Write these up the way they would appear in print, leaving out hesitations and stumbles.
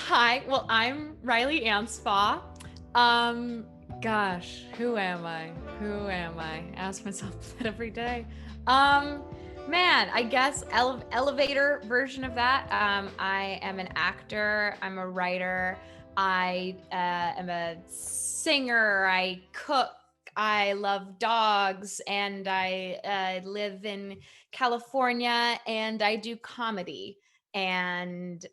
Hi, well, I'm Reilly Anspaugh. Um, Gosh, who am I? Who am I? Ask myself that every day. Um, Man, I guess elevator version of that. I am an actor. I'm a writer. I am a singer. I cook. I love dogs, and I live in California, and I do comedy and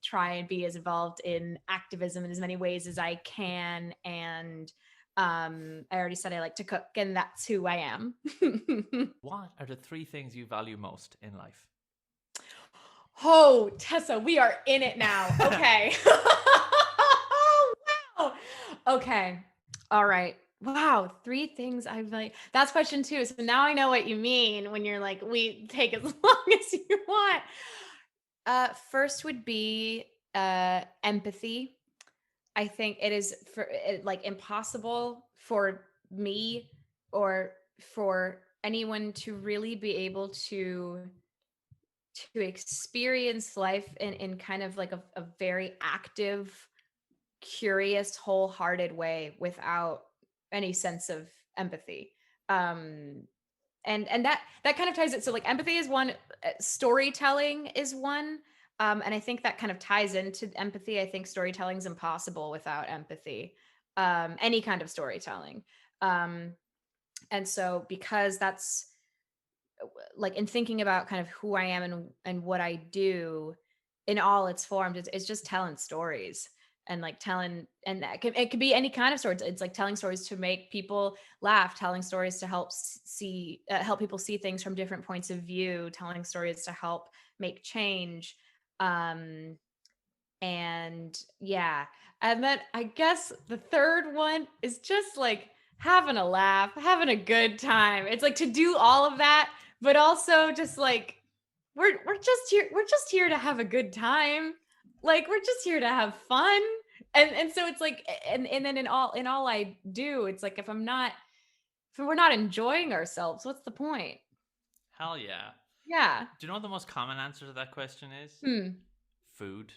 try and be as involved in activism in as many ways as I can. And I already said I like to cook, and that's who I am. What are the three things you value most in life? Oh, Tessa, we are in it now. Okay. Wow. Okay. All right. Wow. Three things I like. That's question two. So now I know what you mean when you're like, we take as long as you want. First would be empathy. I think it is like impossible for me or for anyone to really be able to experience life in kind of like a very active, curious, wholehearted way without any sense of empathy. Um, and that kind of ties it. So like empathy is one, storytelling is one. And I think that kind of ties into empathy. I think storytelling is impossible without empathy. Any kind of storytelling. Um, and so because that's like in thinking about kind of who I am and what I do in all its forms, it's just telling stories and like telling, and it could be any kind of stories. It's like telling stories to make people laugh, telling stories to help help people see things from different points of view, telling stories to help make change. Um, and yeah, and then I guess the third one is just like having a laugh, having a good time. It's like to do all of that, but also just like we're just here to have a good time. Like we're just here to have fun. And so it's like, and then in all I do, it's like if we're not enjoying ourselves, what's the point? Hell yeah. Yeah. Do you know what the most common answer to that question is? Hmm. Food.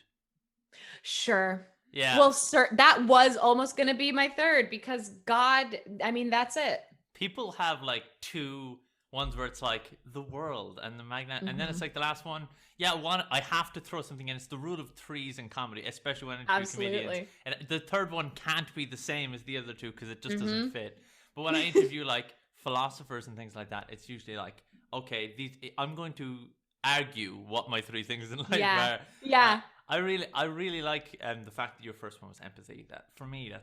Sure. Yeah, Well, sir, that was almost going to be my third because God, I mean, that's it. people have like two ones where it's like the world and the magnet, and then it's Mhm. like the last one. Yeah, one I have to throw something in. It's the rule of threes in comedy, especially when I interview comedians. Absolutely. And the third one can't be the same as the other two because it just doesn't Mhm. fit. But when I interview like philosophers and things like that, it's usually like, okay, these I'm going to argue what my three things in life Yeah. are. Uh, Yeah. I really like the fact that your first one was empathy. That for me,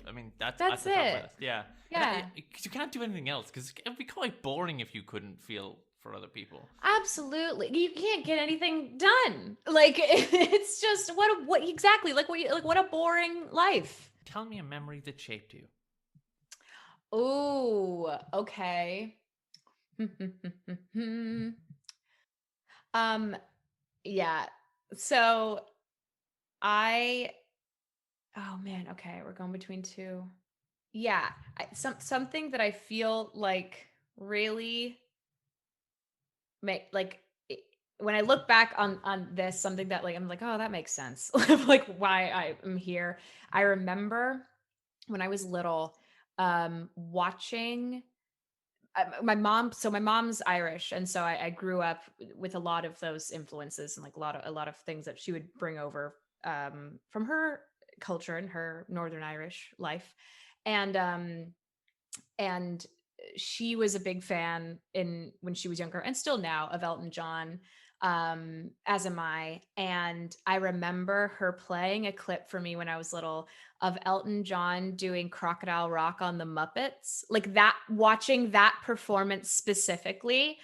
I mean, that's at That's the top of my it. list. Yeah, and Yeah. because you can't do anything else, because it'd be quite boring if you couldn't feel for other people. Absolutely. You can't get anything done. Like it's just what exactly? Like what a boring life. Tell me a memory that shaped you. Oh, okay. um yeah. So I oh man, okay, we're going between two. Yeah, something that I feel like really make like when I look back on this, something that like I'm like, oh, that makes sense. Like why I am here. I remember when I was little, watching my mom. So my mom's Irish, and so I grew up with a lot of those influences and like a lot of things that she would bring over from her culture and her Northern Irish life, and and she was a big fan in when she was younger and still now of Elton John, as am I. And I remember her playing a clip for me when I was little of Elton John doing Crocodile Rock on the Muppets. Like that, watching that performance specifically,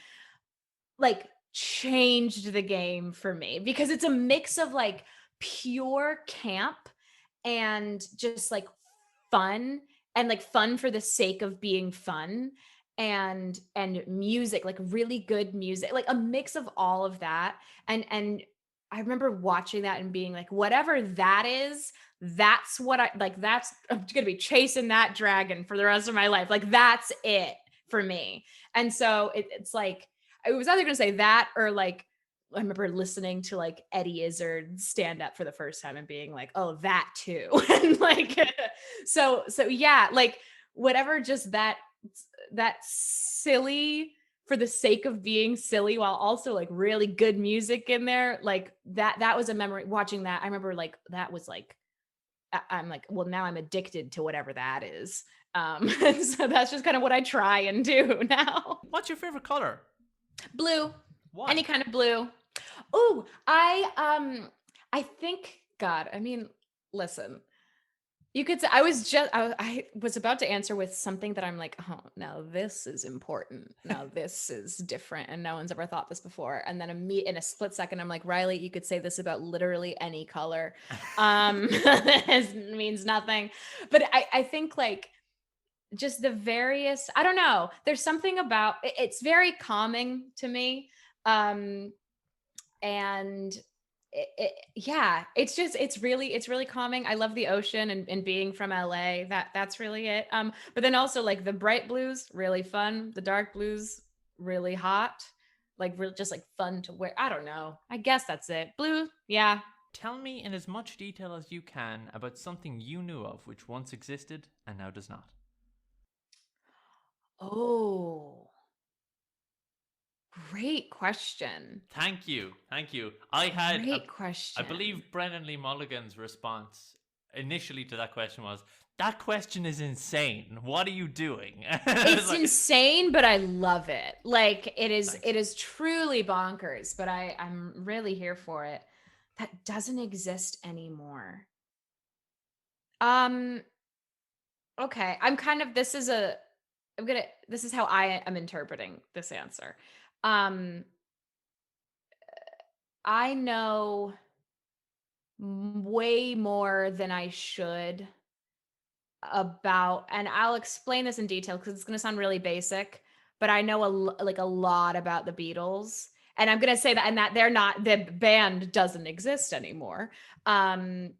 like changed the game for me because it's a mix of like pure camp and just like fun, and like fun for the sake of being fun, and music, like really good music, like a mix of all of that. And I remember watching that and being like, whatever that is, that's what I like. That's I'm gonna be chasing that dragon for the rest of my life. Like that's it for me. And so it's like I was either gonna say that or like I remember listening to like Eddie Izzard stand up for the first time and being like, oh, that too. And like, so yeah, like whatever, just that silly for the sake of being silly while also like really good music in there. Like that was a memory watching that. I remember like that was like I'm like, well, now I'm addicted to whatever that is. So that's just kind of what I try and do now. What's your favorite color? Blue, any Why? kind of blue. Oh, I think God, I mean, listen, you could say I was about to answer with something that I'm like, oh, now this is important. Now this is different and no one's ever thought this before. And then in a split second, I'm like, Reilly, you could say this about literally any color. It means nothing. But I think like just the various, I don't know, there's something about it's very calming to me. And yeah, it's really calming. I love the ocean and being from LA. That's really it. But then also like the bright blues, really fun. The dark blues, really hot. Like just like fun to wear. I don't know. I guess that's it. Blue, yeah. Tell me in as much detail as you can about something you knew of which once existed and now does not. Oh, great question. Thank you. Thank you. Great I question. believe Brennan Lee Mulligan's response initially to that question was, that question is insane. What are you doing? It's Like, insane, but I love it. Like thanks. it is truly bonkers, but I'm really here for it. That doesn't exist anymore. Um, okay. I'm kind of this is how I am interpreting this answer. Um, I know way more than I should about, and I'll explain this in detail because it's going to sound really basic, but I know like a lot about the Beatles. And I'm going to say that, and that they're not, the band doesn't exist anymore. Um,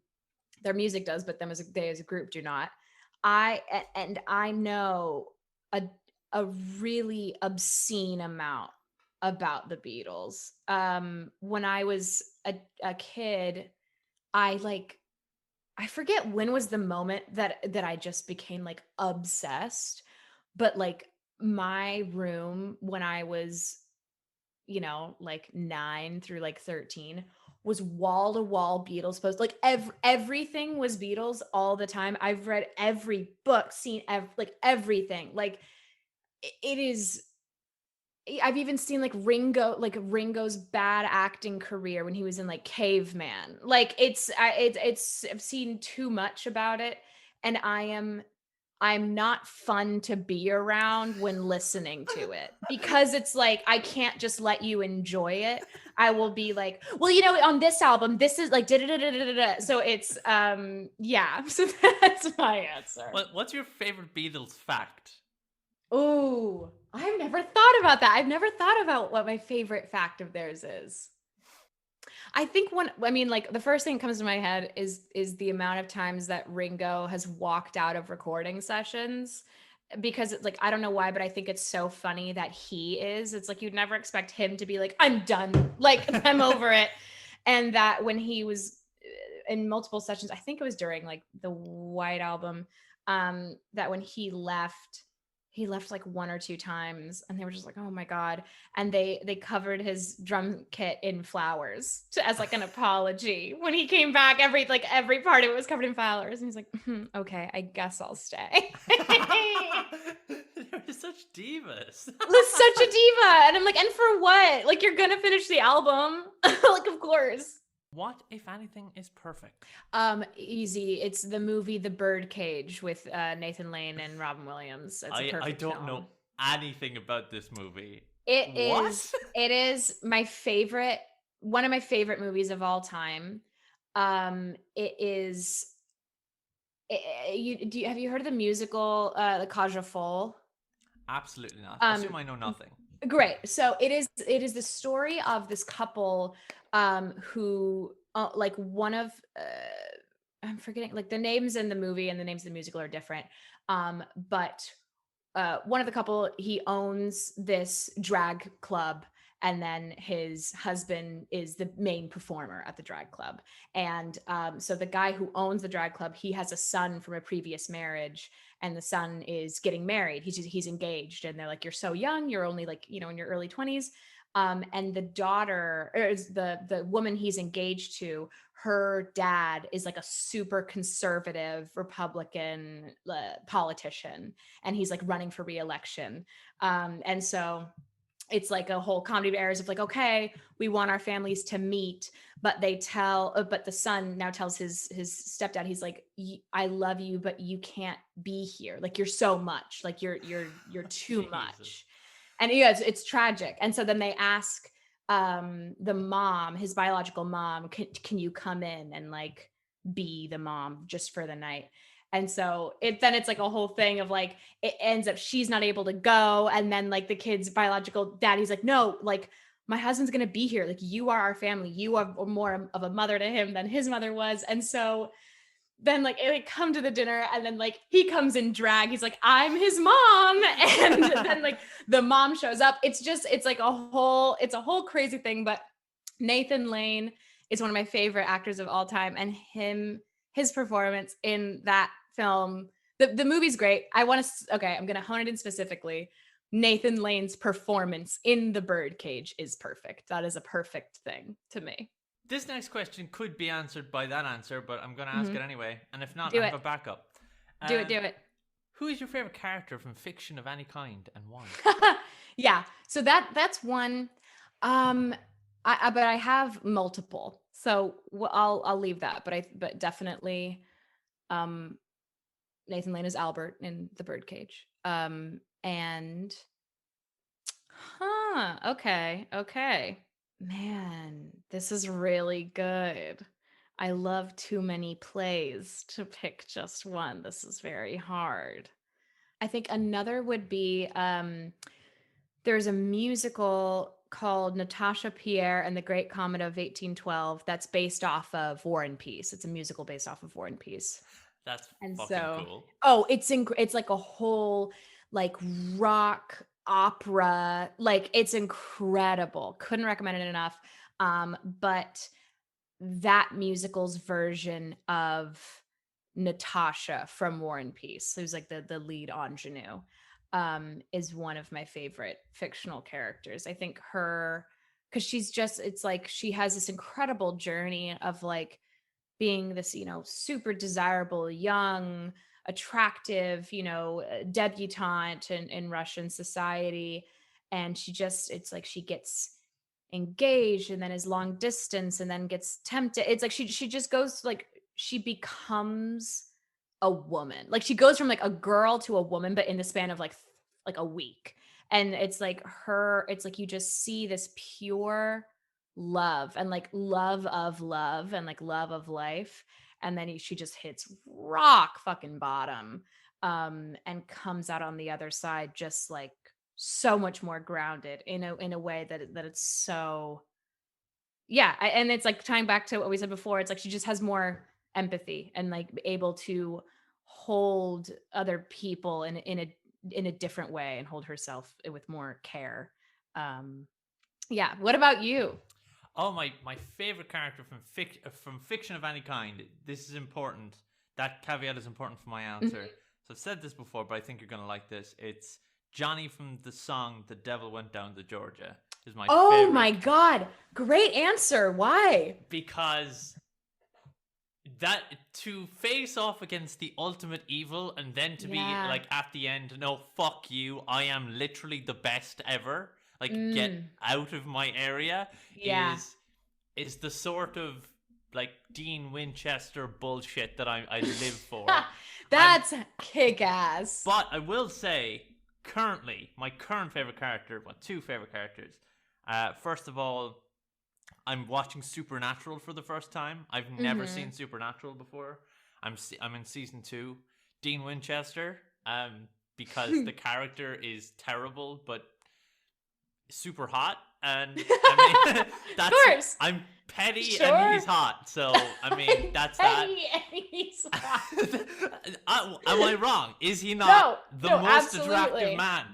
their music does, but them they as a group do not. And I know a a really obscene amount about the Beatles. When I was a kid, I like I forget when was the moment that I just became like obsessed, but like my room when I was, like 9 through like 13 was wall to wall Beatles post. Like everything was Beatles all the time. I've read every book, seen like everything. Like it is I've even seen like Ringo's bad acting career when he was in like Caveman. Like it's I've seen too much about it, and I'm not fun to be around when listening to it because it's like I can't just let you enjoy it. I will be like, well, on this album, this is like da da da da da da. So it's yeah. So that's my answer. What's your favorite Beatles fact? Oh, I've never thought about that. I've never thought about what my favorite fact of theirs is. I think I mean, like the first thing that comes to my head is the amount of times that Ringo has walked out of recording sessions because it's like I don't know why, but I think it's so funny that he is. It's like you'd never expect him to be like, I'm done, like I'm over it. And that when he was in multiple sessions, I think it was during like the White Album, that when he left like one or two times and they were just like, oh my God. And they covered his drum kit in flowers as like an apology when he came back. Every part of it was covered in flowers and he's like, okay, I guess I'll stay. They're such divas. Was such a diva. And I'm like, and for what? Like, you're gonna finish the album. Like, of course. What, if anything, is perfect? Easy. It's the movie The Birdcage with Nathan Lane and Robin Williams. It's a I perfect don't know film. anything about this movie. It What? is it is my favorite, one of my favorite movies of all time. It is have you heard of the musical The Cage aux Folles? Absolutely not. Um Assume I know nothing. Great. So it is the story of this couple who like one of I'm forgetting like the names in the movie and the names in the musical are different. But one of the couple, he owns this drag club and then his husband is the main performer at the drag club. And so the guy who owns the drag club, he has a son from a previous marriage, and the son is getting married. He's engaged, and they're like, "You're so young. You're only like, in your early 20s." And the daughter, or the woman he's engaged to, her dad is like a super conservative Republican politician, and he's like running for re-election. And so it's like a whole comedy of errors of like, okay, we want our families to meet, but but the son now tells his stepdad, he's like, I love you, but you can't be here. Like, you're so much, like you're too much. And yeah, it's tragic. And so then they ask the mom, his biological mom, can you come in and like be the mom just for the night? And so it's like a whole thing of like, it ends up she's not able to go. And then like the kid's biological daddy's like, no, like my husband's going to be here. Like, you are our family. You are more of a mother to him than his mother was. And so then like it come to the dinner, and then like he comes in drag. He's like, I'm his mom. And then like the mom shows up. It's like it's a whole crazy thing. But Nathan Lane is one of my favorite actors of all time. And his performance in that film, the movie's great. I'm going to hone it in specifically. Nathan Lane's performance in The Birdcage is perfect. That is a perfect thing to me. This next question could be answered by that answer, but I'm going to ask it anyway. And if not, I have a backup. Do it. Who is your favorite character from fiction of any kind, and why? Yeah. So that's one. But I have multiple. So I'll leave that. But definitely, Nathan Lane is Albert in The Birdcage. Okay. Man, this is really good. I love too many plays to pick just one. This is very hard. I think another would be there's a musical called Natasha Pierre and the Great Comet of 1812 that's based off of War and Peace. It's a musical based off of War and Peace. That's fucking cool. Oh, it's like a whole like rock opera. Like, it's incredible. Couldn't recommend it enough. But that musical's version of Natasha from War and Peace, who's like the lead ingenue, is one of my favorite fictional characters. I think her, because it's like she has this incredible journey of like being this, super desirable, young, attractive, debutante in Russian society. And it's like she gets engaged and then is long distance and then gets tempted. It's like she just goes, like, she becomes a woman. Like, she goes from like a girl to a woman, but in the span of like a week. And it's like you just see this pure love and like love of love and like love of life. And then she just hits rock fucking bottom, and comes out on the other side just like so much more grounded in a way that it's so, yeah. And it's like tying back to what we said before. It's like she just has more empathy and like able to hold other people in a different way and hold herself with more care. Yeah. What about you? Oh, my favorite character from fiction of any kind. This is important. That caveat is important for my answer. So I've said this before, but I think you're going to like this. It's Johnny from the song "The Devil Went Down to Georgia." Is my favorite. Oh my God. Great answer. Why? Because that to face off against the ultimate evil and then to be like at the end, no, fuck you, I am literally the best ever. Like, get out of my area is the sort of like Dean Winchester bullshit that I live for. That's kick-ass. But I will say, currently, my current favorite character, two favorite characters. First of all, I'm watching Supernatural for the first time. I've never seen Supernatural before. I'm in season 2. Dean Winchester, because the character is terrible, but super hot, and I mean that's, of course. I'm petty and he's hot, so I mean that's petty that. And he's hot. Am I wrong? Is he not the most attractive man?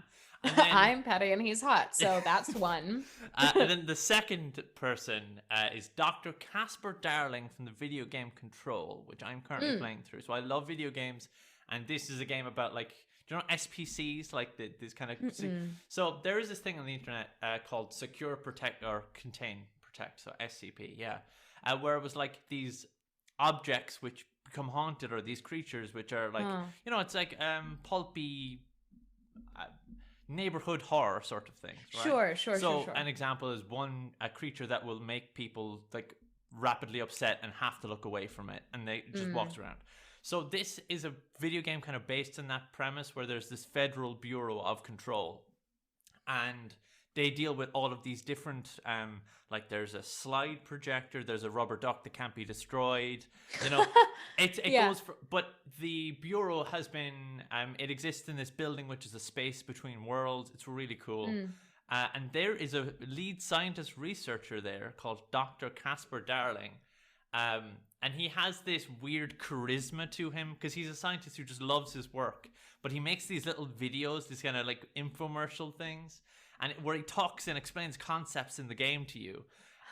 And then I'm petty and he's hot, so that's one. and then the second person is Dr. Casper Darling from the video game Control, which I'm currently playing through. So I love video games, and this is a game about like, do you know SPCs, like this kind of. So there is this thing on the internet called Secure, Protect, or Contain, Protect. So SCP, yeah, where it was like these objects which become haunted, or these creatures which are like, it's like pulpy. Neighborhood horror sort of things, right? Sure. An example is a creature that will make people like rapidly upset and have to look away from it, and they just walks around. So this is a video game kind of based on that premise, where there's this Federal Bureau of Control, and they deal with all of these different like there's a slide projector, there's a rubber duck that can't be destroyed, it goes for, but the bureau has been it exists in this building, which is a space between worlds. It's really cool. And there is a lead scientist researcher there called Dr. Casper Darling, and he has this weird charisma to him because he's a scientist who just loves his work, but he makes these little videos, these kind of like infomercial things, and where he talks and explains concepts in the game to you,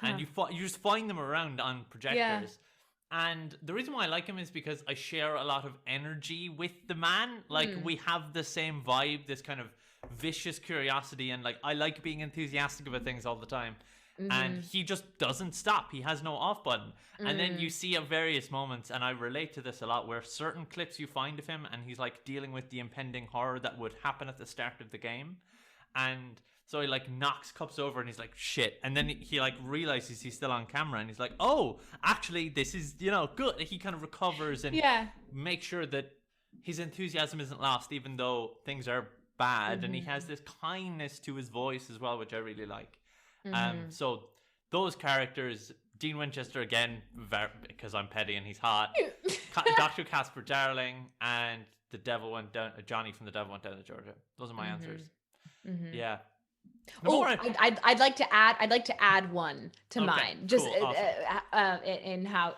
and you just find them around on projectors. And the reason why I like him is because I share a lot of energy with the man. Like we have the same vibe, this kind of vicious curiosity, and like I like being enthusiastic about things all the time. And he just doesn't stop. He has no off button. And then you see at various moments, and I relate to this a lot, where certain clips you find of him and he's like dealing with the impending horror that would happen at the start of the game. And so he like knocks cups over and he's like, shit. And then he like realizes he's still on camera and he's like, oh, actually this is, good. He kind of recovers and makes sure that his enthusiasm isn't lost, even though things are bad. And he has this kindness to his voice as well, which I really like. So those characters, Dean Winchester again, because I'm petty and he's hot, Dr. Casper Darling, and the devil went down, Johnny from The Devil Went Down to Georgia. Those are my answers. Yeah. I'd like to add one to mine, just cool, awesome. In how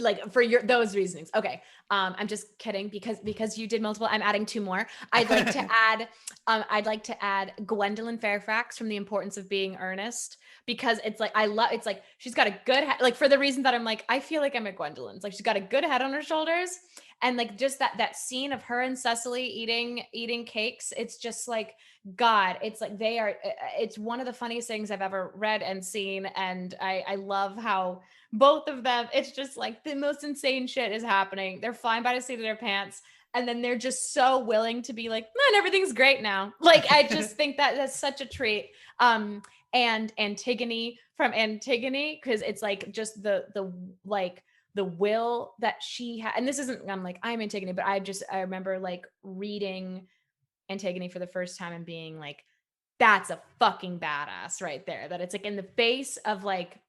like for those reasonings. Okay. I'm just kidding because you did multiple. I'm adding two more. I'd like to add Gwendolyn Fairfax from The Importance of Being Earnest, because it's like she's got a good head, like for the reason that I'm like, I feel like I'm at Gwendolyn's, like she's got a good head on her shoulders, and like just that scene of her and Cecily eating cakes, it's just like, God, it's like it's one of the funniest things I've ever read and seen, and I love how both of them, it's just like the most insane shit is happening. They're flying by the seat of their pants, and then they're just so willing to be like, man, everything's great now. Like, I just think that's such a treat. And Antigone from Antigone, because it's like just the will that she had. And this isn't, I'm like, I'm Antigone, but I remember like reading Antigone for the first time and being like, that's a fucking badass right there. That it's like in the face of like,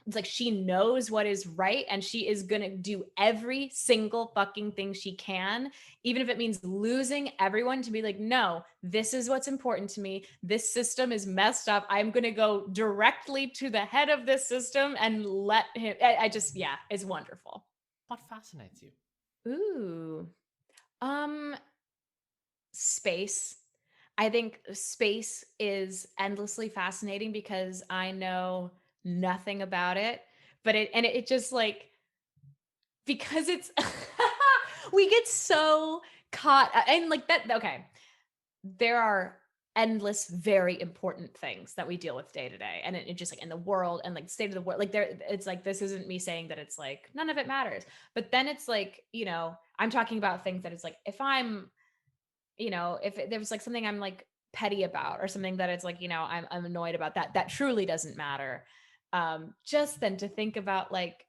it's like she knows what is right, and she is going to do every single fucking thing she can, even if it means losing everyone, to be like, no, this is what's important to me. This system is messed up. I'm going to go directly to the head of this system and let him, it's wonderful. What fascinates you? Ooh. Space. I think space is endlessly fascinating because I know nothing about it, but it just like, because it's we get so caught and like that. Okay, there are endless very important things that we deal with day to day, and it just like in the world and like state of the world, like there, it's like, this isn't me saying that it's like none of it matters, but then it's like, I'm talking about things that it's like, if I'm, if there was like something I'm like petty about, or something that it's like, I'm annoyed about, that truly doesn't matter. Just then to think about like,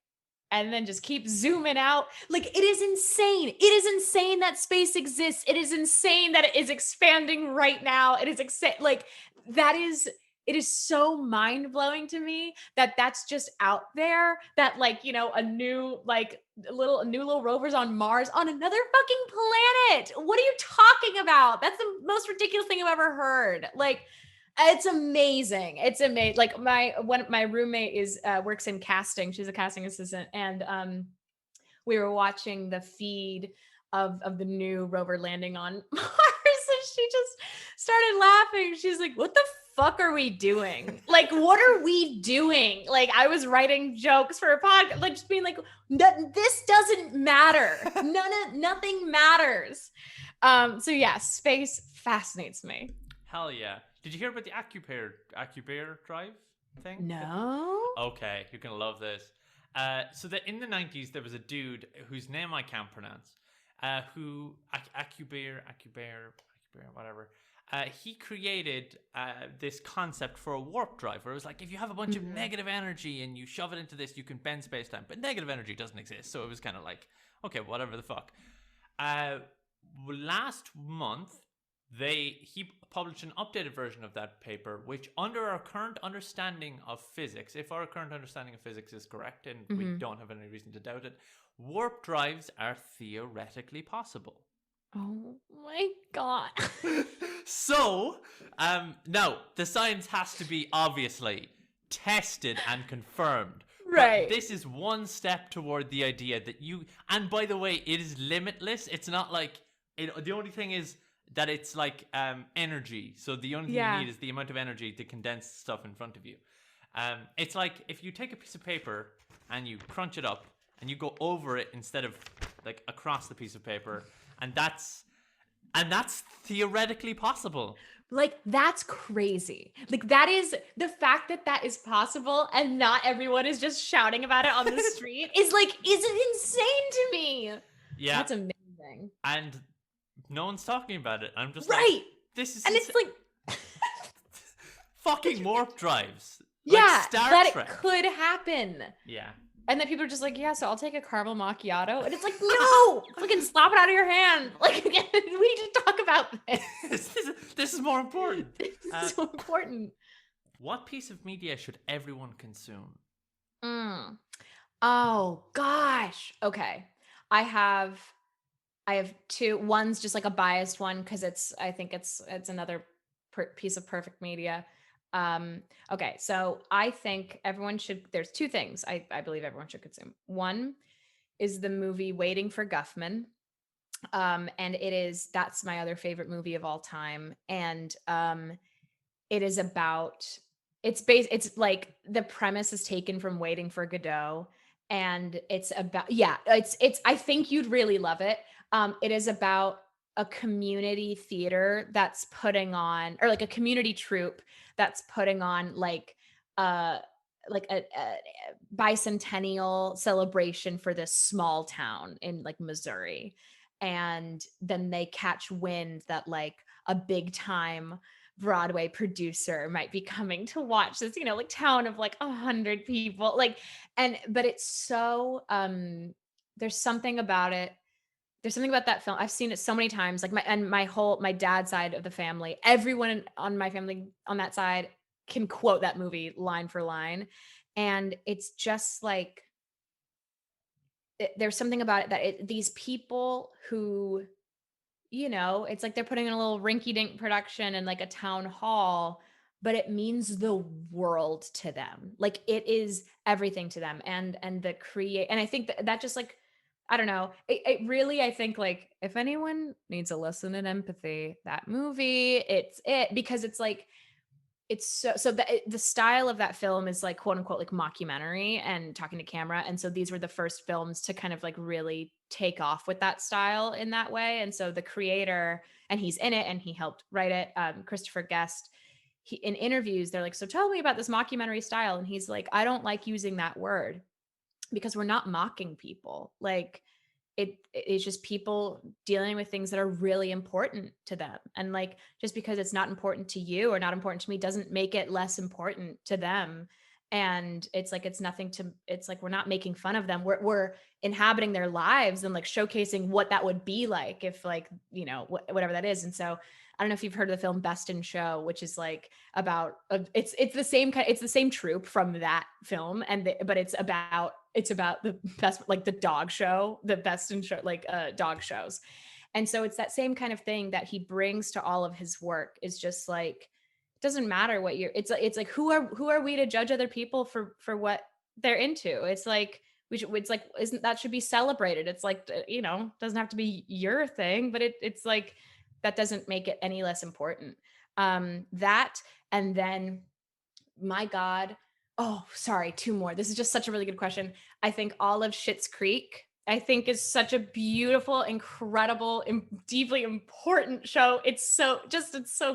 and then just keep zooming out. Like, it is insane. It is insane that space exists. It is insane that it is expanding right now. It is like, it is so mind blowing to me that that's just out there, that like, a new, like new little rovers on Mars, on another fucking planet. What are you talking about? That's the most ridiculous thing I've ever heard. Like, it's amazing. It's amazing. Like my roommate works in casting. She's a casting assistant. And we were watching the feed of the new rover landing on Mars. And she just started laughing. She's like, what the fuck are we doing? Like, what are we doing? Like, I was writing jokes for a podcast, like just being like, this doesn't matter. Nothing matters. So yeah, space fascinates me. Hell yeah. Did you hear about the Accubear drive thing? No. Okay, you're gonna love this. So that in the 90s there was a dude whose name I can't pronounce, who Accubear, whatever. He created this concept for a warp drive where it was like, if you have a bunch of negative energy and you shove it into this, you can bend space time. But negative energy doesn't exist, so it was kind of like, okay, whatever the fuck. Last month, he published an updated version of that paper, which under our current understanding of physics, if our current understanding of physics is correct, and we don't have any reason to doubt it, warp drives are theoretically possible. Oh my God. So, now, the science has to be obviously tested and confirmed. Right. But this is one step toward the idea that and by the way, it is limitless. It's not like, the only thing is that it's like energy. So the only thing you need is the amount of energy to condense stuff in front of you. It's like if you take a piece of paper and you crunch it up and you go over it instead of like across the piece of paper, and that's theoretically possible. Like, that's crazy. Like, that is the fact that is possible and not everyone is just shouting about it on the street is insane to me. Yeah. That's amazing. And no one's talking about it. I'm just right. Like, this is it's like fucking warp drives. Yeah, like Star that Trek. It could happen. Yeah. And then people are just like, yeah, so I'll take a caramel macchiato. And it's like, no, fucking slap it out of your hand. Like, we need to talk about this. This is more important. This is so important. What piece of media should everyone consume? Oh, gosh. Okay. I have two. One's just like a biased one because I think it's another piece of perfect media. Okay, so I think there's two things I believe everyone should consume. One is the movie Waiting for Guffman. And that's my other favorite movie of all time. And it is about, it's like the premise is taken from Waiting for Godot. And it's about, I think you'd really love it. It is about a community theater that's putting on, or like a community troupe that's putting on like a bicentennial celebration for this small town in like Missouri. And then they catch wind that like a big time Broadway producer might be coming to watch this, like town of like 100 people. Like, but it's so, there's something about it. There's something about that film. I've seen it so many times. Like my dad's side of the family, everyone on my family on that side can quote that movie line for line. And it's just like, there's something about it that these people who, it's like they're putting in a little rinky-dink production in like a town hall, but it means the world to them. Like it is everything to them. And I think that just like, I don't know. It really, I think like if anyone needs a lesson in empathy, that movie, it's it, because it's like, it's so the style of that film is like quote unquote like mockumentary and talking to camera. And so these were the first films to kind of like really take off with that style in that way. And so the creator, and he's in it and he helped write it, Christopher Guest, in interviews, they're like, so tell me about this mockumentary style. And he's like, I don't like using that word because we're not mocking people. Like it's just people dealing with things that are really important to them. And like, just because it's not important to you or not important to me doesn't make it less important to them. And it's like, it's like, we're not making fun of them. We're inhabiting their lives and like showcasing what that would be like if like, whatever that is. And so I don't know if you've heard of the film Best in Show, which is like about, it's the same troupe from that film. But it's about the best, like the dog show, the Best in Show, like dog shows. And so it's that same kind of thing that he brings to all of his work, is just like, it doesn't matter what it's like, who are we to judge other people for what they're into? It's like, that should be celebrated. It's like, doesn't have to be your thing, but it's like, that doesn't make it any less important. That, and then, my God. Oh, sorry, two more. This is just such a really good question. I think all of Schitt's Creek, I think, is such a beautiful, incredible, deeply important show. It's so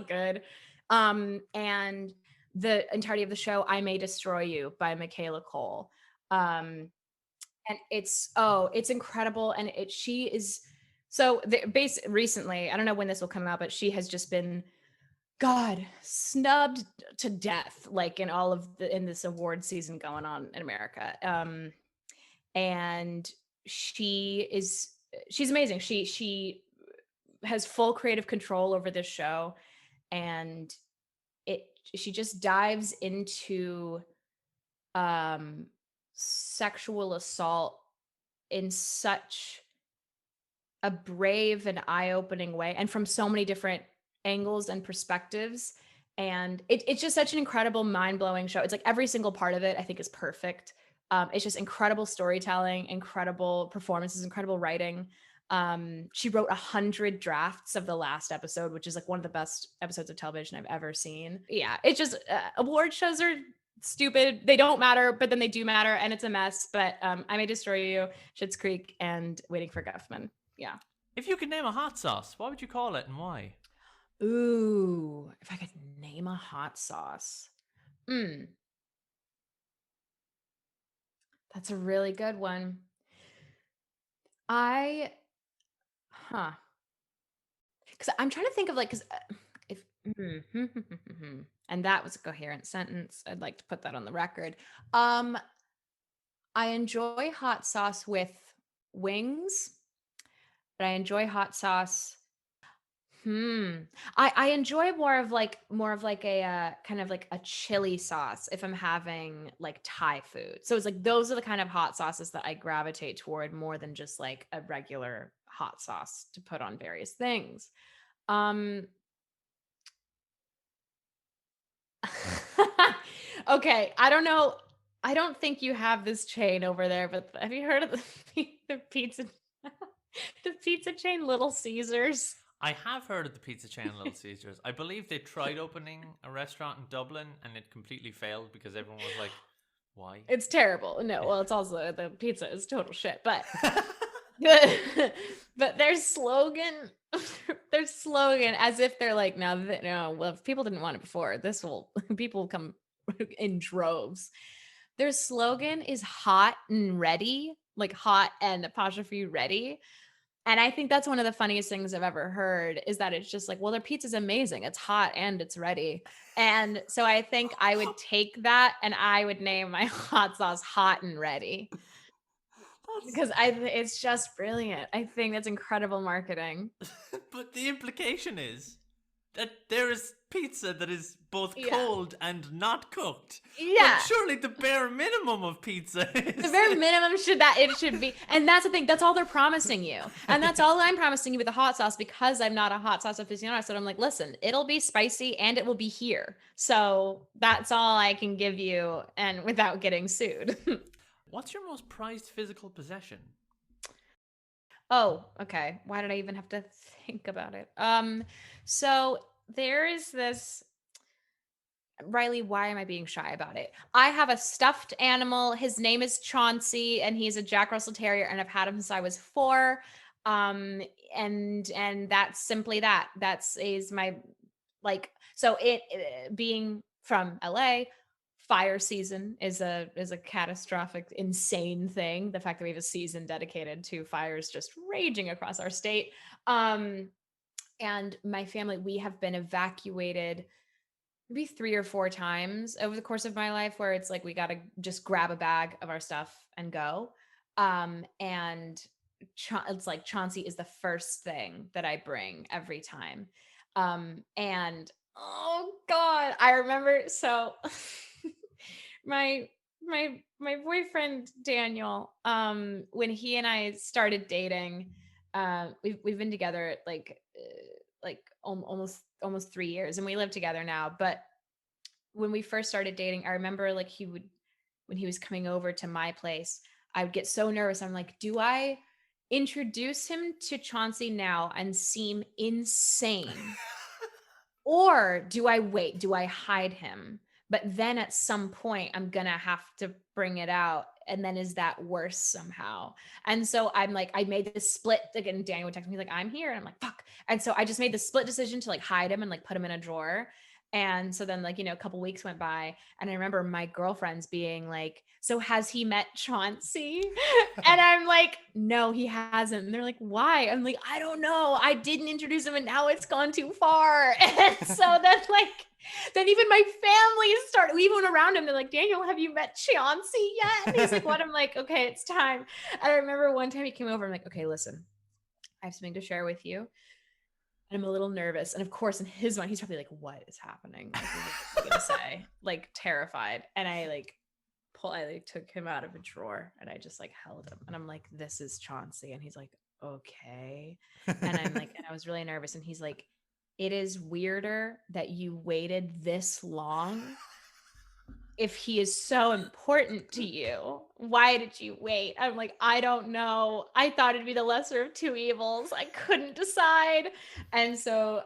good. And the entirety of the show, I May Destroy You by Michaela Cole. And it's incredible. And she is so the base recently, I don't know when this will come out, but she has just been, God, snubbed to death, like in this award season going on in America. And she's amazing. She has full creative control over this show, and it she just dives into um sexual assault in such a brave and eye-opening way, and from so many different angles and perspectives. And it's just such an incredible, mind-blowing show. It's like every single part of it, I think, is perfect. It's just incredible storytelling, incredible performances, incredible writing. She wrote 100 drafts of the last episode, which is like one of the best episodes of television I've ever seen. Yeah, it's just award shows are stupid. They don't matter, but then they do matter, and it's a mess. But I May Destroy You, Schitt's Creek, and Waiting for Guffman. Yeah. If you could name a hot sauce, what would you call it and why? Ooh, if I could name a hot sauce. That's a really good one. I huh. Because I'm trying to think of like, because if and that was a coherent sentence. I'd like to put that on the record. Um, I enjoy hot sauce with wings, but I enjoy hot sauce. I enjoy more of like a kind of like a chili sauce if I'm having like Thai food. So it's like those are the kind of hot sauces that I gravitate toward more than just like a regular hot sauce to put on various things. Um Okay, I don't know. I don't think you have this chain over there, but have you heard of the pizza the pizza chain Little Caesars? I have heard of the pizza chain Little Caesars. I believe they tried opening a restaurant in Dublin and it completely failed because everyone was like, why? It's terrible. No, well, it's also the pizza is total shit, but but their slogan, their slogan, as if they're like, now that no, well, if people didn't want it before, this will people will come in droves. Their slogan is hot and ready, like hot and apostrophe ready. And I think that's one of the funniest things I've ever heard, is that it's just like, well, their pizza's amazing. It's hot and it's ready. And so I think I would take that and I would name my hot sauce Hot and Ready, because it's just brilliant. I think that's incredible marketing. But the implication is that there is pizza that is both Yeah. cold and not cooked. Yeah. But surely the bare minimum of pizza is The very minimum should be, and that's the thing. That's all they're promising you, and that's all I'm promising you with the hot sauce, because I'm not a hot sauce aficionado. So I'm like, listen, it'll be spicy and it will be here. So that's all I can give you, and without getting sued. What's your most prized physical possession? Oh, okay. Why did I even have to think about it? So there is this. Reilly, why am I being shy about it? I have a stuffed animal. His name is Chauncey, and he's a Jack Russell Terrier, and I've had him since I was 4. And that's simply that. That's is my, like, so it being from LA, fire season is a catastrophic, insane thing. The fact that we have a season dedicated to fires just raging across our state. And my family, we have been evacuated maybe 3 or 4 times over the course of my life, where it's like we got to just grab a bag of our stuff and go. And it's like Chauncey is the first thing that I bring every time. And oh God, I remember, so my boyfriend Daniel, when he and I started dating, we've been together like almost 3 years, and we live together now. But when we first started dating, I remember like when he was coming over to my place, I would get so nervous. I'm like, do I introduce him to Chauncey now and seem insane? Or do I wait? Do I hide him? But then at some point, I'm going to have to bring it out. And then is that worse somehow? And so I'm like, I made this split. Again, Daniel would text me, he's like, I'm here. And I'm like, fuck. And so I just made the split decision to like hide him and like put him in a drawer. And so then, like, you know, a couple weeks went by, and I remember my girlfriends being like, so has he met Chauncey? And I'm like, no, he hasn't. And they're like, why? I'm like, I don't know. I didn't introduce him and now it's gone too far. And so then, like, then even my family started, we went around him. They're like, Daniel, have you met Chauncey yet? And he's like, what? I'm like, okay, it's time. And I remember one time he came over. I'm like, okay, listen, I have something to share with you. And I'm a little nervous. And of course, in his mind, he's probably like, what is happening? Like, what are you gonna say? Like, terrified. And I took him out of a drawer and I just like held him. And I'm like, this is Chauncey. And he's like, okay. And I'm like, and I was really nervous. And he's like, it is weirder that you waited this long. If he is so important to you, why did you wait? I'm like, I don't know. I thought it'd be the lesser of two evils. I couldn't decide. And so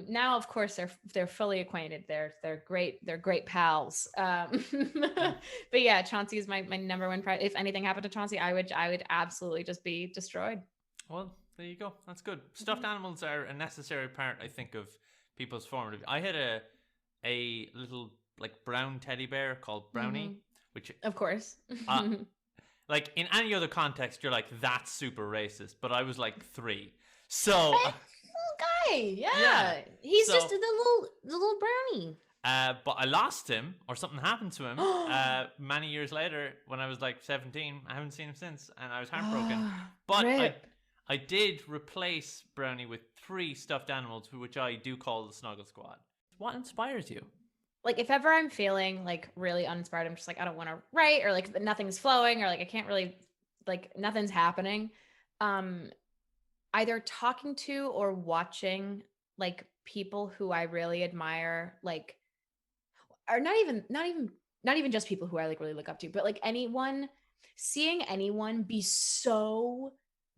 now, of course, they're fully acquainted. They're great. They're great pals. But yeah, Chauncey is my number one prize. If anything happened to Chauncey, I would absolutely just be destroyed. Well, there you go. That's good. Stuffed animals are a necessary part, I think, of people's formative. I had a little like brown teddy bear called Brownie, which of course, like in any other context, you're like, that's super racist. But I was like 3, so little guy, yeah. He's just the little brownie. But I lost him, or something happened to him many years later when I was like 17. I haven't seen him since, and I was heartbroken. But I did replace Brownie with 3 stuffed animals, which I do call the Snuggle Squad. What inspires you? Like, if ever I'm feeling like really uninspired, I'm just like, I don't want to write, or like nothing's flowing, or like I can't really, like nothing's happening. Either talking to or watching like people who I really admire, like, or not even just people who I like really look up to, but like seeing anyone be so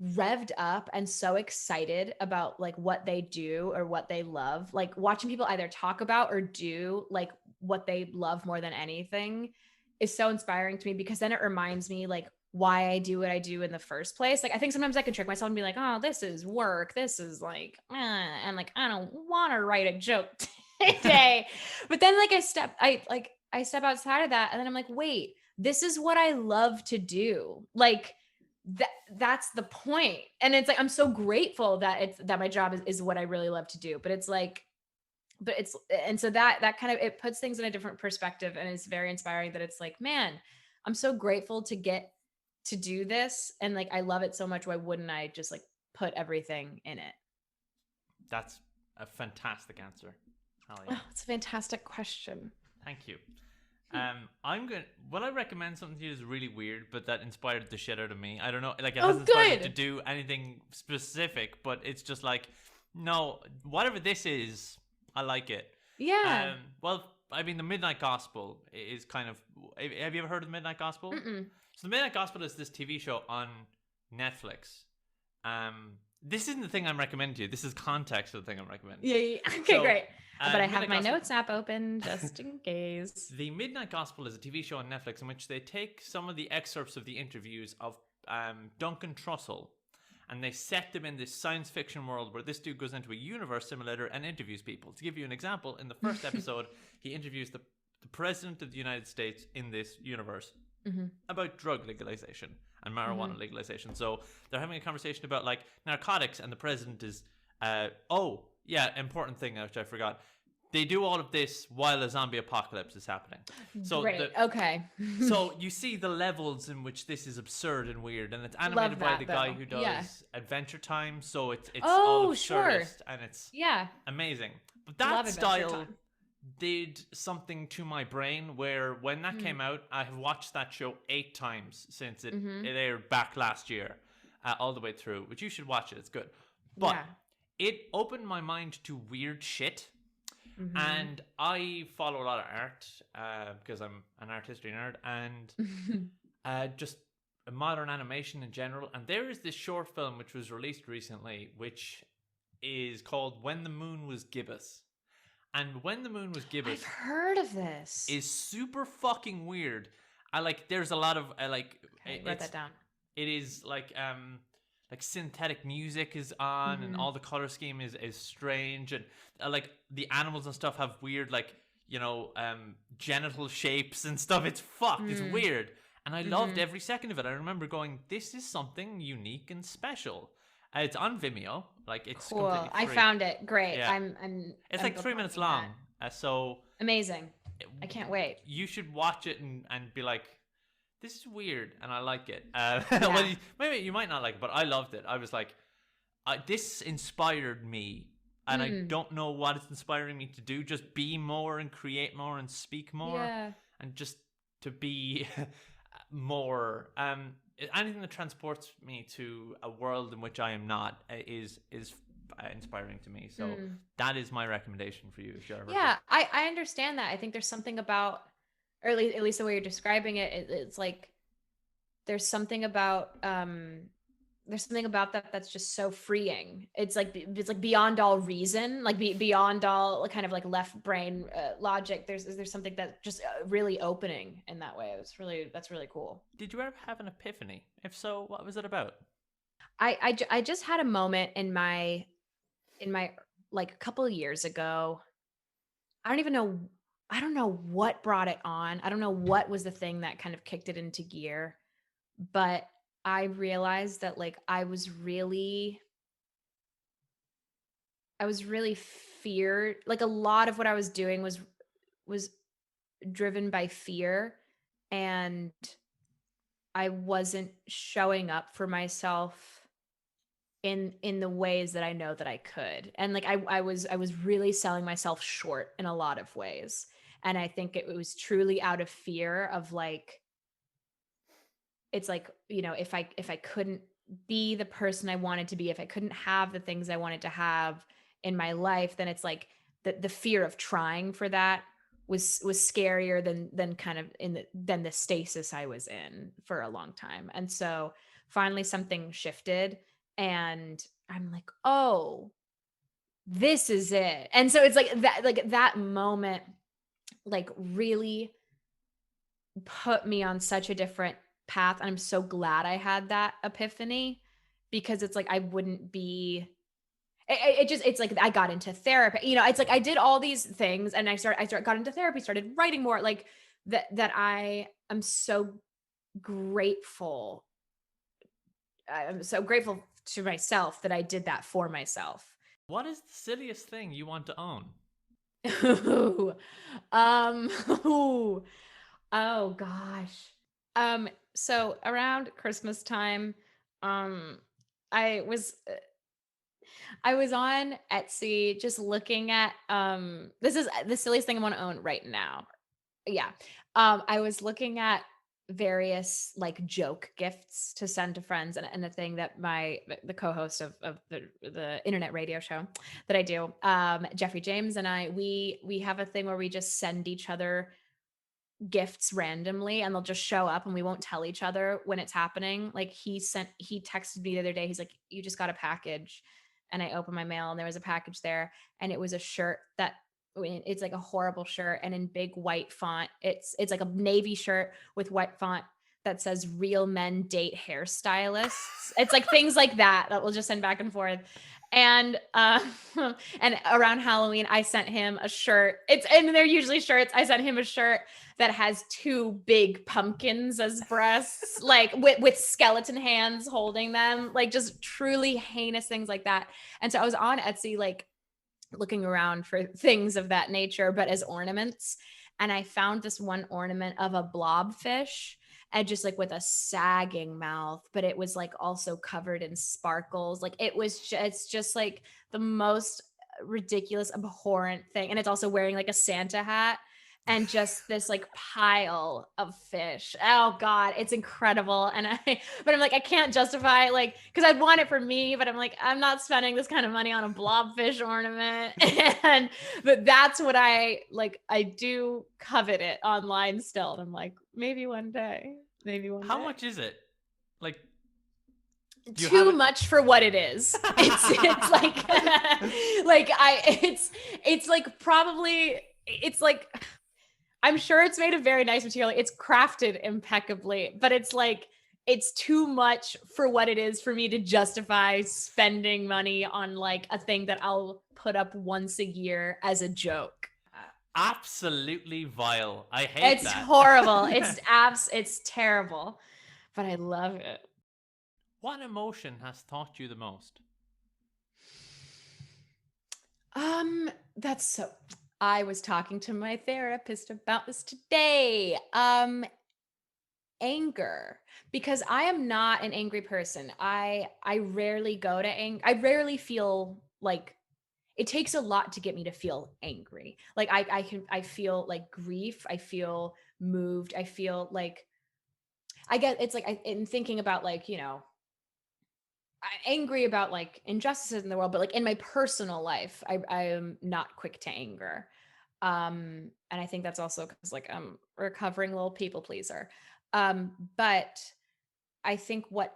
revved up and so excited about like what they do or what they love, like watching people either talk about or do like what they love more than anything is so inspiring to me, because then it reminds me like why I do what I do in the first place. Like, I think sometimes I can trick myself and be like, oh, this is work, this is like and like I don't want to write a joke today. But then like I step outside of that, and then I'm like, wait, this is what I love to do. Like that's the point. And it's like, I'm so grateful that my job is what I really love to do. But it's like, and so that kind of, it puts things in a different perspective, and it's very inspiring that it's like, man, I'm so grateful to get to do this. And like, I love it so much. Why wouldn't I just like put everything in it? That's a fantastic answer. Oh, it's a fantastic question. Thank you. Will I recommend something to you that's really weird, but that inspired the shit out of me? I don't know. Like, it hasn't inspired me to do anything specific, but it's just like, no, whatever this is, I like it. Yeah. Well, I mean, the Midnight Gospel is kind of. Have you ever heard of the Midnight Gospel? Mm-mm. So the Midnight Gospel is this TV show on Netflix. This isn't the thing I'm recommending to you. This is context of the thing I'm recommending. Yeah. Okay, great. But I have my notes app open just in case. The Midnight Gospel is a TV show on Netflix in which they take some of the excerpts of the interviews of Duncan Trussell, and they set them in this science fiction world where this dude goes into a universe simulator and interviews people. To give you an example, in the first episode, he interviews the President of the United States in this universe about drug legalization and marijuana legalization. So they're having a conversation about like narcotics, and the president is, important thing which I forgot. They do all of this while a zombie apocalypse is happening. So great. Okay. So you see the levels in which this is absurd and weird, and it's animated by the guy who does Adventure Time. So it's all absurdist, and it's amazing. But that style did something to my brain where when that came out, I have watched that show 8 times since it aired back last year, all the way through, which you should watch it. It's good. But it opened my mind to weird shit. And I follow a lot of art because I'm an art history nerd, and just modern animation in general. And there is this short film which was released recently, which is called When the Moon Was Gibbous. And When the Moon Was Gibbous, I've heard of this. is super fucking weird. There's a lot of Write that down. It is like synthetic music is on, and all the color scheme is strange, and like the animals and stuff have weird genital shapes and stuff. It's fucked. It's weird, and I loved every second of it. I remember going, "This is something unique and special." It's on Vimeo. Like, it's cool. completely free. I found it. Great. Yeah. It's I'm like 3 minutes long. So amazing. I can't wait. You should watch it and be like, this is weird, and I like it. Yeah. Well, maybe you might not like it, but I loved it. I was like, this inspired me, and I don't know what it's inspiring me to do. Just be more and create more and speak more, and just to be more. Anything that transports me to a world in which I am not is inspiring to me. So that is my recommendation for you. If you're ever I understand that. I think there's something about, or at least the way you're describing it, it's like there's something about that that's just so freeing. It's like beyond all reason, like beyond all kind of like left brain logic. There's something that just really opening in that way. That's really cool. Did you ever have an epiphany? If so, what was it about? I just had a moment in my like a couple of years ago. I don't know what brought it on. I don't know what was the thing that kind of kicked it into gear, but I realized that like I was really feared. Like a lot of what I was doing was driven by fear, and I wasn't showing up for myself in the ways that I know that I could. And like I was really selling myself short in a lot of ways. And I think it was truly out of fear of like, it's like, if I couldn't be the person I wanted to be, if I couldn't have the things I wanted to have in my life, then it's like the fear of trying for that was scarier than kind of than the stasis I was in for a long time. And so finally something shifted, and I'm like, oh, this is it. And so it's like that moment like really put me on such a different path. And I'm so glad I had that epiphany, because it's like I wouldn't be it's like I got into therapy. It's like I did all these things, and I got into therapy, started writing more, like that I am so grateful. I'm so grateful to myself that I did that for myself. What is the silliest thing you want to own? Oh gosh. So around Christmas time, I was on Etsy just looking at, this is the silliest thing I want to own right now. Yeah. I was looking at various like joke gifts to send to friends, and a thing that the co-host of the internet radio show that I do, Jeffrey James and I, we have a thing where we just send each other gifts randomly, and they'll just show up and we won't tell each other when it's happening. Like he texted me the other day. He's like, you just got a package. And I opened my mail, and there was a package there, and it was a shirt that it's like a horrible shirt, and in big white font, it's like a navy shirt with white font that says "Real men date hairstylists." It's like things like that we'll just send back and forth. And and around Halloween, I sent him a shirt. And they're usually shirts. I sent him a shirt that has two big pumpkins as breasts, like with skeleton hands holding them, like just truly heinous things like that. And so I was on Etsy, like looking around for things of that nature, but as ornaments. And I found this one ornament of a blobfish, and just like with a sagging mouth, but it was like also covered in sparkles. Like it's just like the most ridiculous, abhorrent thing. And it's also wearing like a Santa hat, and just this like pile of fish. Oh God, it's incredible. But I'm like, I can't justify, like, cause I'd want it for me, but I'm like, I'm not spending this kind of money on a blobfish ornament. But that's what I do covet it online still. And I'm like, maybe one day. How much is it? Like, too much for what it is. It's like it's like probably it's like I'm sure it's made of very nice material. It's crafted impeccably, but it's like it's too much for what it is for me to justify spending money on like a thing that I'll put up once a year as a joke. Absolutely vile. I hate It's that. horrible. It's terrible, but I love it. What emotion has taught you the most? That's so. I was talking to my therapist about this today. Anger, because I am not an angry person. I rarely go to I rarely feel like it takes a lot to get me to feel angry. Like I feel like grief, I feel moved, I feel like I get it's like in thinking about like, you know, I'm angry about like injustices in the world, but like in my personal life, I am not quick to anger. And I think that's also because like I'm a recovering little people pleaser. But I think what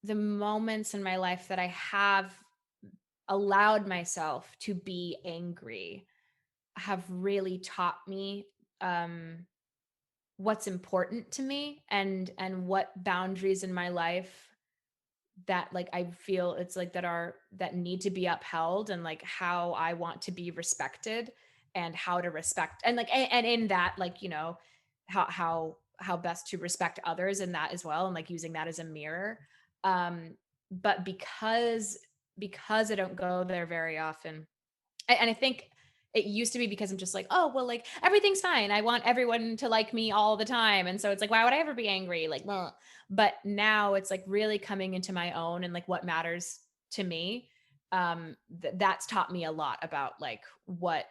the moments in my life that I have allowed myself to be angry have really taught me what's important to me and what boundaries in my life that like I feel it's like that need to be upheld and like how I want to be respected and how to respect and like and in that like you know how best to respect others in that as well and like using that as a mirror but because I don't go there very often and I think it used to be because I'm just like, oh, well, like everything's fine. I want everyone to like me all the time. And so it's like, why would I ever be angry? Like, well, but now it's like really coming into my own and like what matters to me. That's taught me a lot about like what,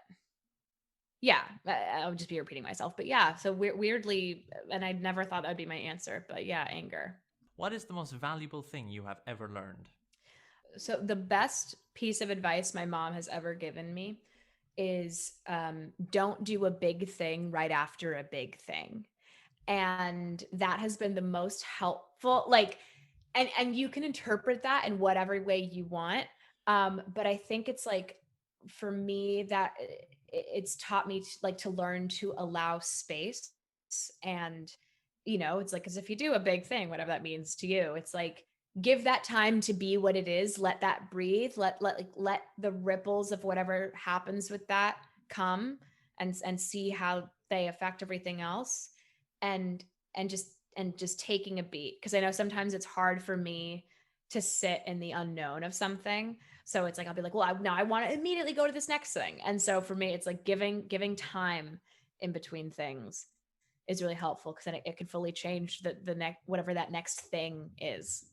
yeah, I'll just be repeating myself, but yeah. So weirdly, and I never thought that'd be my answer, but yeah, anger. What is the most valuable thing you have ever learned? So the best piece of advice my mom has ever given me is don't do a big thing right after a big thing. And that has been the most helpful. Like, and you can interpret that in whatever way you want. But I think it's like for me that it's taught me to, like to learn to allow space and you know it's like as if you do a big thing whatever that means to you it's like give that time to be what it is let that breathe let the ripples of whatever happens with that come and see how they affect everything else and and just taking a beat because I know sometimes it's hard for me to sit in the unknown of something so it's like I'll be like well now I want to immediately go to this next thing and so for me it's like giving time in between things is really helpful because then it can fully change the next whatever that next thing is.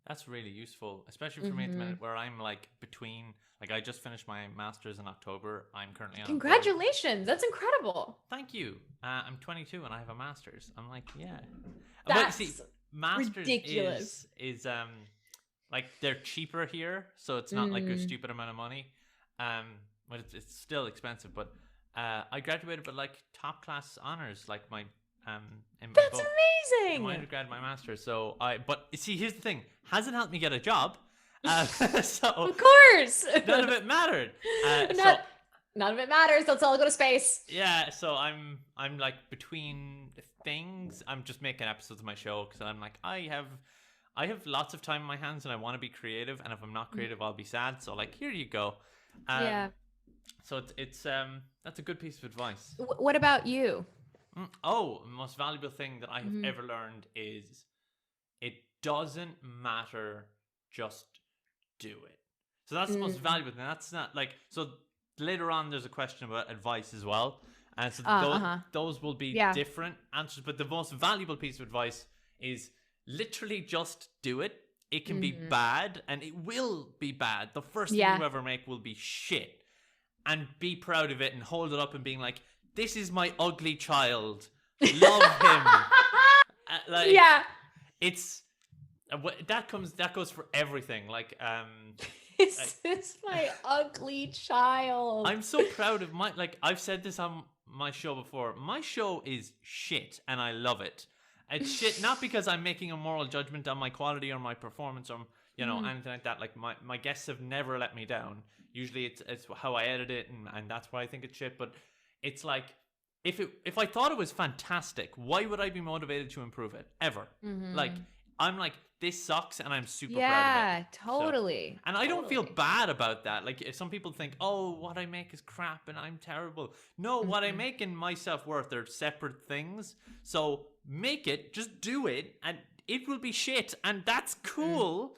That's really useful, especially for me at the Mm-hmm. minute where I'm like between, like I just finished my master's in October. I'm currently unemployed. Congratulations, that's incredible. Thank you. I'm 22 and I have a master's. I'm like, yeah. But you see, That's masters ridiculous. is like they're cheaper here, so it's not like a Mm. stupid amount of money. But it's still expensive. But I graduated with like top class honors, like my in That's both in my amazing. undergrad and my master's. So but see, here's the thing: hasn't helped me get a job. So Of course. none of it mattered. So Not, none of it matters. Let's all go to space. yeah, so I'm like between things. I'm just making episodes of my show because I'm like I have lots of time in my hands and I want to be creative. And if I'm not creative, I'll be sad. So like here you go. Yeah. So it's that's a good piece of advice. What about you? Oh, the most valuable thing that I have ever learned is it doesn't matter, just do it. So that's the most valuable thing. That's not like so. Later on, there's a question about advice as well, and so those will be Yeah. different answers. But the most valuable piece of advice is literally just do it. It can be bad, and it will be bad. The first thing Yeah. you ever make will be shit, and be proud of it and hold it up and being like, "This is my ugly child. Love him." Like, Yeah. it's that goes for everything. Like This is my ugly child. I'm so proud of my, like I've said this on my show before. My show is shit and I love it. It's shit, not because I'm making a moral judgment on my quality or my performance or anything like that. Like my guests have never let me down. Usually it's how I edit it, and that's why I think it's shit. But it's like if I thought it was fantastic, why would I be motivated to improve it ever? Like I'm like, this sucks, and I'm super proud of it. Yeah, totally. So, and I don't feel bad about that. Like, if some people think, oh, what I make is crap and I'm terrible. No, what I make and my self-worth are separate things. So make it, just do it, and it will be shit, and that's cool.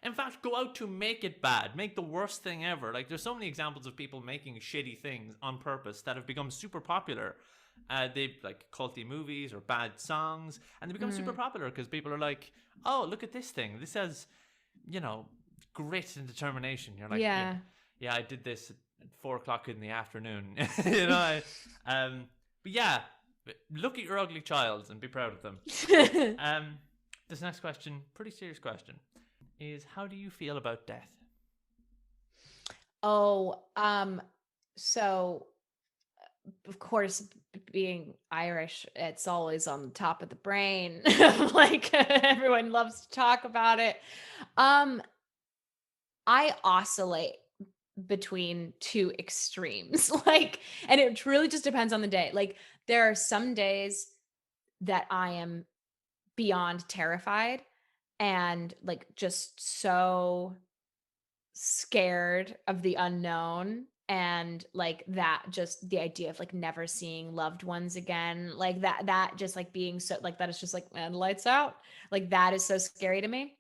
In fact, go out to make it bad. Make the worst thing ever. Like, there's so many examples of people making shitty things on purpose that have become super popular. They like culty movies or bad songs, and they become super popular because people are like, oh, look at this thing. This has, grit and determination. You're like, yeah, I did this at 4:00 in the afternoon. But yeah, look at your ugly child and be proud of them. This next question, pretty serious question, is how do you feel about death? So of course, being Irish, it's always on the top of the brain. Like everyone loves to talk about it. I oscillate between two extremes. And it really just depends on the day. Like there are some days that I am beyond terrified and like just so scared of the unknown, and like that, just the idea of like never seeing loved ones again, like that just like being so like that is just like, man, lights out, like that is so scary to me.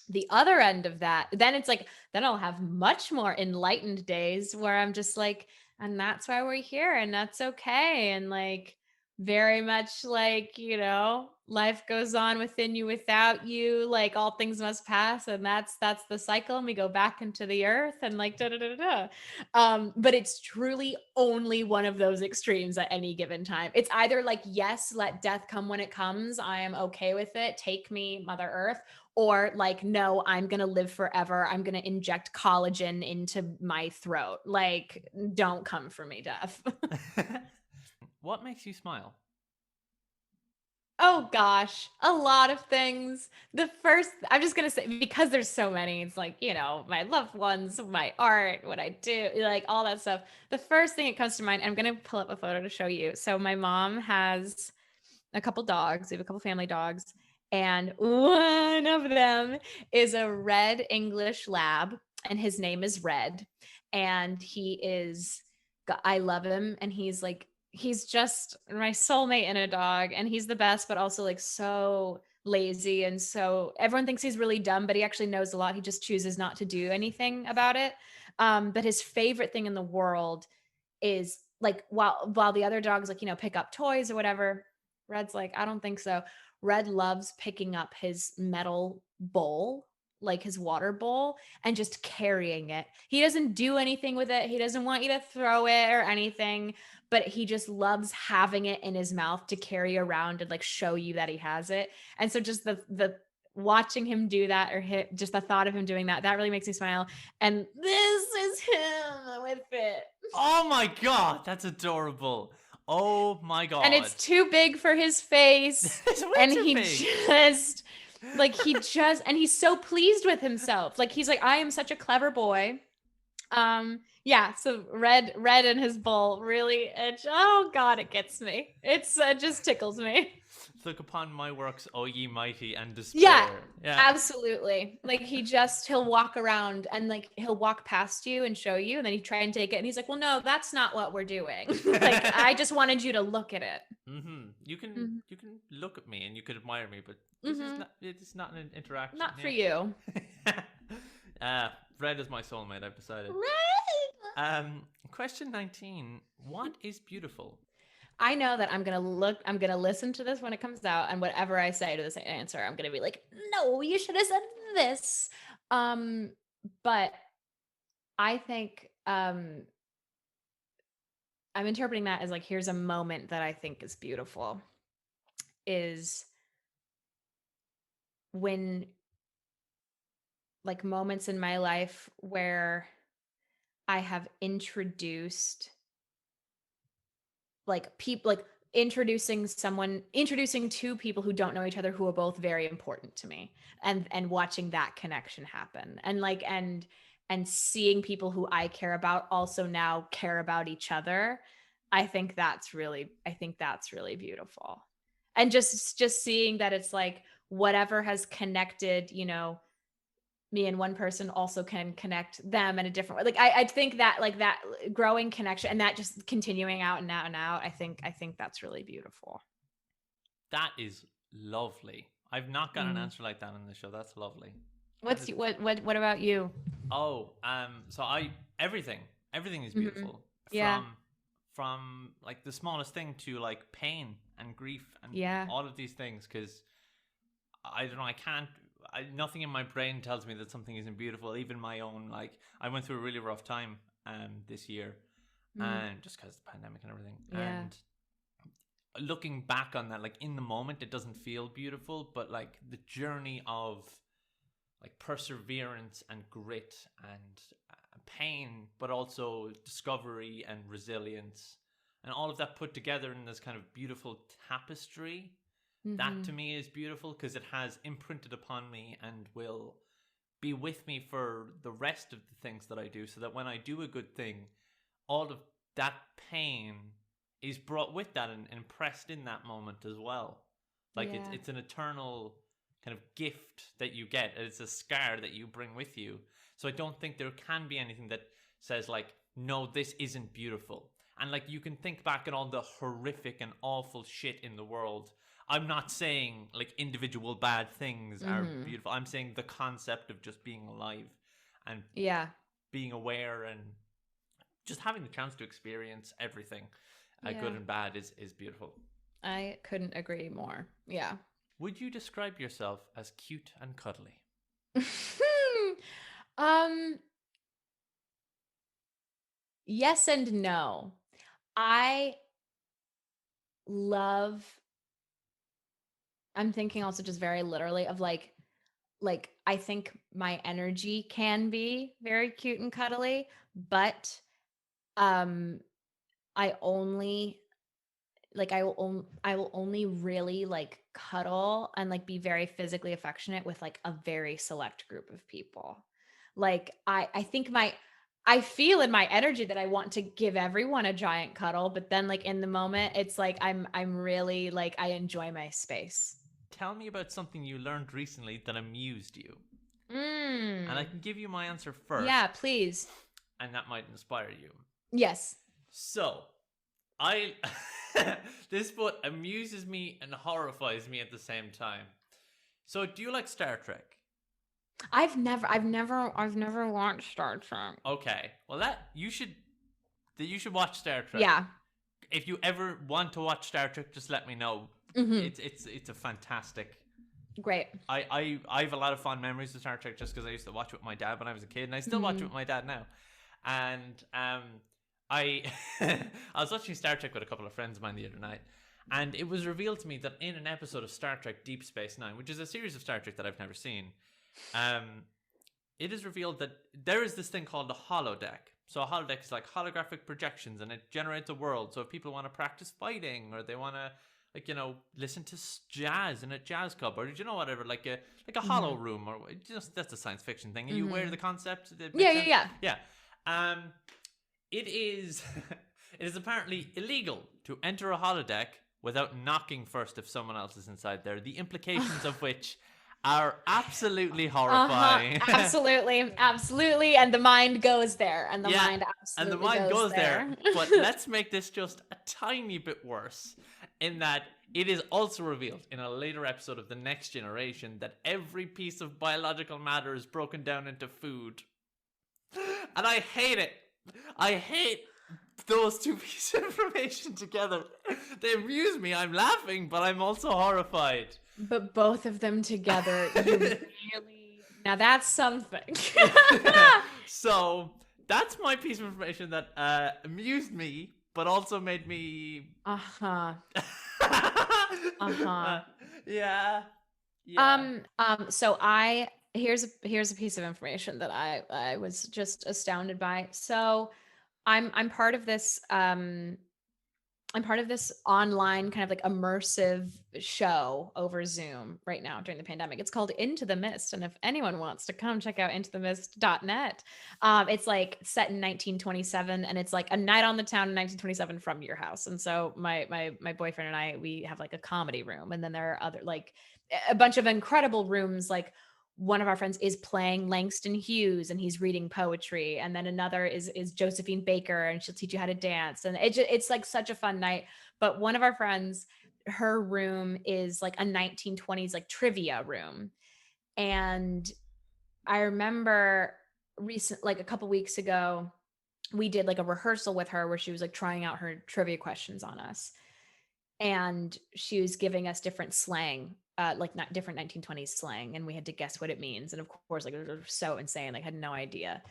The other end of that, then it's like, then I'll have much more enlightened days where I'm just like, and that's why we're here, and that's okay, and like very much like, life goes on within you without you, like all things must pass, and that's the cycle, and we go back into the earth, and like da da da da. But it's truly only one of those extremes at any given time. It's either like, yes, let death come when it comes, I am okay with it, take me, Mother Earth, or like, no, I'm going to live forever. I'm going to inject collagen into my throat. Like, don't come for me, death. What makes you smile? Oh gosh, a lot of things. The first, I'm just going to say, because there's so many, it's like, my loved ones, my art, what I do, like all that stuff. The first thing that comes to mind, I'm going to pull up a photo to show you. So my mom has a couple dogs. We have a couple family dogs. And one of them is a red English lab, and his name is Red. And I love him. And he's just my soulmate in a dog. And he's the best, but also like so lazy. And so everyone thinks he's really dumb, but he actually knows a lot. He just chooses not to do anything about it. But his favorite thing in the world is like, while the other dogs like, pick up toys or whatever, Red's like, I don't think so. Red loves picking up his metal bowl, like his water bowl, and just carrying it. He doesn't do anything with it. He doesn't want you to throw it or anything, but he just loves having it in his mouth to carry around and like show you that he has it. And so just the watching him do that, or just the thought of him doing that really makes me smile. And this is him with it. Oh my god, that's adorable. Oh my god. And it's too big for his face. And he just and he's so pleased with himself. Like he's like, I am such a clever boy. Yeah, so red and his bowl really, oh god, it gets me. It just tickles me. Look upon my works, O ye mighty, and despair. Yeah, absolutely. Like he'll walk around and like he'll walk past you and show you, and then he try and take it, and he's like, well, no, that's not what we're doing. Like I just wanted you to look at it. You can look at me and you could admire me, but it's not an interaction. Not for you. Red is my soulmate, I've decided. Red. Question 19. What is beautiful? I know that I'm going to listen to this when it comes out, and whatever I say to this answer, I'm going to be like, no, you should have said this. But I think, I'm interpreting that as like, here's a moment that I think is beautiful, is when like moments in my life where I have introduced like people, like introducing two people who don't know each other, who are both very important to me, and watching that connection happen, and like and seeing people who I care about also now care about each other. I think that's really beautiful. And just seeing that it's like whatever has connected, me and one person also can connect them in a different way. Like I think that, like, that growing connection and that just continuing out and out and out, I think that's really beautiful. That is lovely. I've not got an answer like that on the show. That's lovely. What about you? Oh, so everything is beautiful. Yeah. From like the smallest thing to like pain and grief and all of these things, because I don't know, nothing in my brain tells me that something isn't beautiful. Even my own, like, I went through a really rough time this year, and just because of the pandemic and everything. Yeah. And looking back on that, like, in the moment, it doesn't feel beautiful, but like the journey of like perseverance and grit and pain, but also discovery and resilience, and all of that put together in this kind of beautiful tapestry. That to me is beautiful, because it has imprinted upon me and will be with me for the rest of the things that I do, so that when I do a good thing, all of that pain is brought with that and impressed in that moment as well. Like, it's an eternal kind of gift that you get. It's a scar that you bring with you. So I don't think there can be anything that says like, no, this isn't beautiful. And like, you can think back at all the horrific and awful shit in the world. I'm not saying like individual bad things are beautiful. I'm saying the concept of just being alive and being aware and just having the chance to experience everything, good and bad, is beautiful. I couldn't agree more. Yeah. Would you describe yourself as cute and cuddly? Yes and no. I love, I'm thinking also just very literally of like I think my energy can be very cute and cuddly, but I only like I will only really like cuddle and like be very physically affectionate with like a very select group of people. Like I think I feel in my energy that I want to give everyone a giant cuddle, but then like in the moment it's like I'm really like, I enjoy my space. Tell me about something you learned recently that amused you. And I can give you my answer first. Yeah, please. And that might inspire you. Yes. So, this book amuses me and horrifies me at the same time. So, do you like Star Trek? I've never watched Star Trek. Okay. Well, you should watch Star Trek. Yeah. If you ever want to watch Star Trek, just let me know. It's a fantastic. Great. I have a lot of fond memories of Star Trek just because I used to watch it with my dad when I was a kid, and I still watch it with my dad now. And I was watching Star Trek with a couple of friends of mine the other night, and it was revealed to me that in an episode of Star Trek Deep Space Nine, which is a series of Star Trek that I've never seen, it is revealed that there is this thing called a holodeck. So a holodeck is like holographic projections, and it generates a world. So if people want to practice fighting, or they want to, like, listen to jazz in a jazz club, or whatever, like a hollow room, or just, that's a science fiction thing. Are you aware of the concept? Yeah. It is it is apparently illegal to enter a holodeck without knocking first if someone else is inside there. The implications of which are absolutely horrifying. Absolutely. And the mind goes there. And the mind absolutely goes there. But let's make this just a tiny bit worse, in that it is also revealed in a later episode of The Next Generation that every piece of biological matter is broken down into food. And I hate it. I hate those two pieces of information together. They amuse me. I'm laughing, but I'm also horrified. But both of them together, you really... Now that's something. So that's my piece of information that amused me, but also made me... Yeah. So here's a piece of information that I was just astounded by. So I'm part of this I'm part of this online kind of like immersive show over Zoom right now during the pandemic. It's called Into the Mist. And if anyone wants to come check out intothemist.net, it's like set in 1927 and it's like a night on the town in 1927 from your house. And so my boyfriend and I, we have like a comedy room, and then there are other like a bunch of incredible rooms. Like one of our friends is playing Langston Hughes and he's reading poetry, and then another is Josephine Baker and she'll teach you how to dance, and it's like such a fun night. But one of our friends, her room is like a 1920s like trivia room, and I remember like a couple weeks ago we did like a rehearsal with her where she was like trying out her trivia questions on us, and she was giving us different slang, like not different 1920s slang, and we had to guess what it means. And of course, like it was so insane, like I had no idea.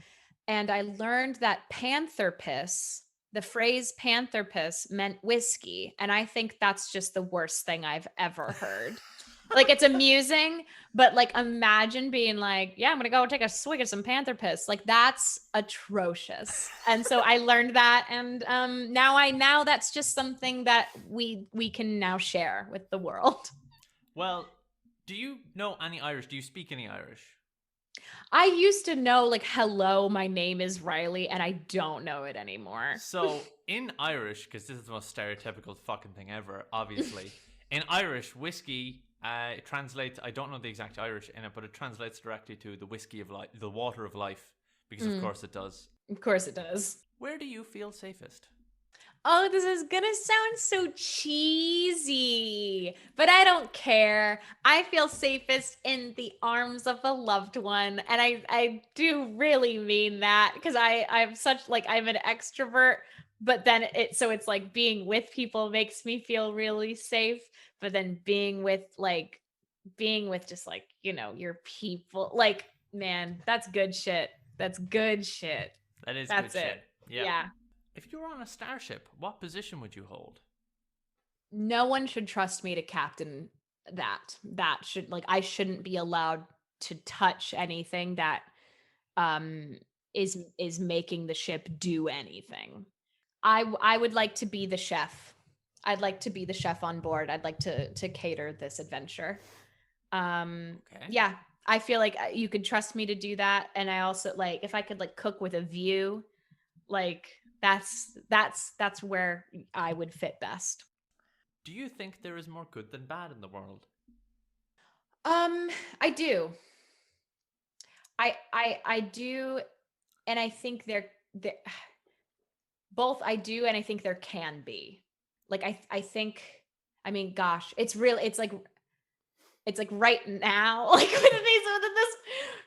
And I learned that panther piss, the phrase panther piss meant whiskey, and I think that's just the worst thing I've ever heard. Like it's amusing, but like imagine being like, yeah, I'm gonna go take a swig of some panther piss. Like that's atrocious. And so I learned that, and now that's just something that we can now share with the world. Well, do you know any Irish? Do you speak any Irish? I used to know like hello, my name is Reilly, and I don't know it anymore. So in Irish, because this is the most stereotypical fucking thing ever, obviously. In Irish, whiskey it translates. I don't know the exact Irish in it, but it translates directly to the whiskey of life, the water of life, because of course it does. Of course it does. Where do you feel safest? Oh, this is gonna sound so cheesy, but I don't care. I feel safest in the arms of a loved one. And I do really mean that, because I'm such like I'm an extrovert, but then it's like being with people makes me feel really safe. But then being with just like, your people, like, man, that's good shit. That's good shit. That is That's good it. shit. Yeah. If you were on a starship, what position would you hold? No one should trust me to captain that should like I shouldn't be allowed to touch anything that is making the ship do anything. I would like to be the chef. I'd like to be the chef on board. I'd like to cater this adventure. Okay. Yeah, I feel like you could trust me to do that. And I also like if I could like cook with a view, like that's where I would fit best. Do you think there is more good than bad in the world? I do. I do, and I think there both I do, and I think there can be. Like I think, I mean, gosh, it's like right now, like within this,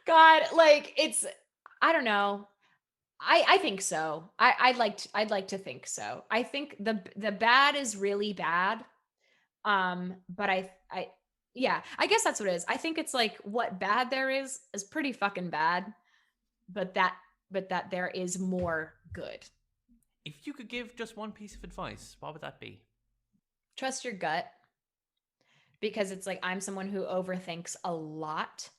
God, like it's, I don't know. I think so. I'd like to think so. I think the bad is really bad. But yeah, I guess that's what it is. I think it's like what bad there is pretty fucking bad, but that there is more good. If you could give just one piece of advice, what would that be? Trust your gut, because it's like I'm someone who overthinks a lot,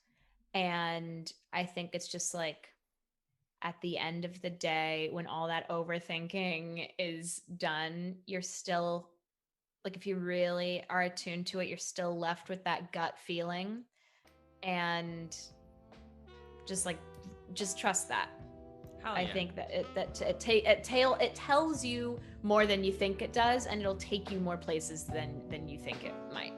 and I think it's just like at the end of the day, when all that overthinking is done, you're still like, if you really are attuned to it, you're still left with that gut feeling, and just trust that. Hell I yeah. think that it tells you more than you think it does, and it'll take you more places than you think it might.